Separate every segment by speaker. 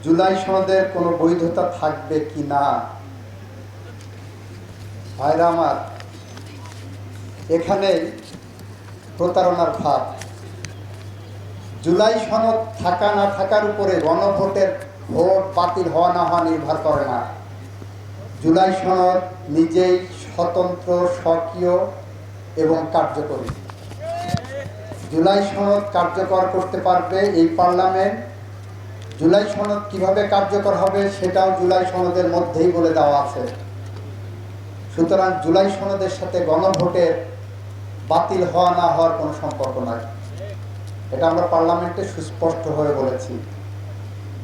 Speaker 1: জুলাই সনদের কোনো বৈধতা থাকবে কি না। ভাইরা আমার, এখানে প্রতারণার ভাব। জুলাই সনদ থাকা না থাকার উপরে গণভোটের ভোট বাতিল হওয়া না হওয়া নির্ভর করে না। জুলাই সনদ নিজেই স্বতন্ত্র, স্বকীয় এবং কার্যকরী। জুলাই সনদ কার্যকর করতে পারবে এই পার্লামেন্ট। জুলাই সনদ কিভাবে কার্যকর হবে সেটাও জুলাই সনদের মধ্যেই বলে দেওয়া আছে। সুতরাং জুলাই সনদের সাথে গণভোটের বাতিল হওয়া না হওয়ার কোনো সম্পর্ক নাই। এটা আমরা পার্লামেন্টে সুস্পষ্ট হয়ে বলেছি।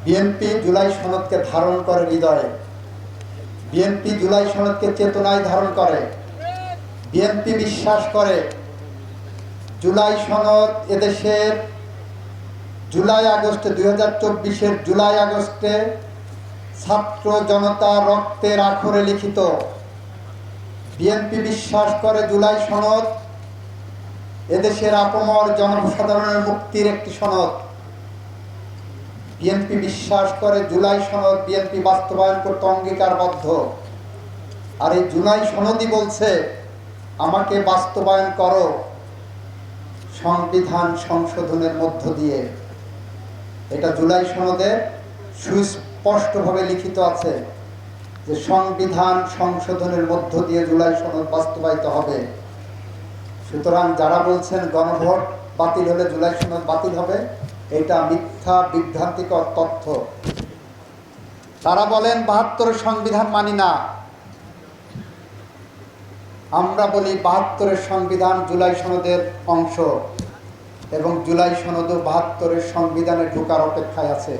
Speaker 1: বিএনপি জুলাই সনদকে ধারণ করে হৃদয়ে, বিএনপি জুলাই সনদকে চেতনায় ধারণ করে। বিএনপি বিশ্বাস করে জুলাই সনদ এদেশের জুলাই আগস্টে 2024-এর জুলাই আগস্টে ছাত্র জনতা রক্তের আখরে লিখিত। বিএনপি বিশ্বাস করে জুলাই সনদ এদেশের আপামর জনসাধারণের মুক্তির একটি সনদ। বিএনপি বিশ্বাস করে জুলাই সনদ বিএনপি বাস্তবায়ন করতে অঙ্গীকারবদ্ধ। আর এই জুলাই সনদই বলছে আমাকে বাস্তবায়ন করো সংবিধান সংশোধনের মধ্য দিয়ে। এটা জুলাই সনদে সুস্পষ্টভাবে লিখিত আছে যে সংবিধান সংশোধনের মধ্য দিয়ে জুলাই সনদ বাস্তবায়িত হবে। সুতরাং যারা বলছেন গণভোট বাতিল হলে জুলাই সনদ বাতিল হবে, এটা মিথ্যা বিভ্রান্তিকর তথ্য। তারা বলেন ৭২-এর সংবিধান মানি না। আমরা বলি ৭২-এর সংবিধান জুলাই সনদের অংশ এবং জুলাই সনদও ৭২-এর সংবিধানে ঢোকার অপেক্ষায় আছে।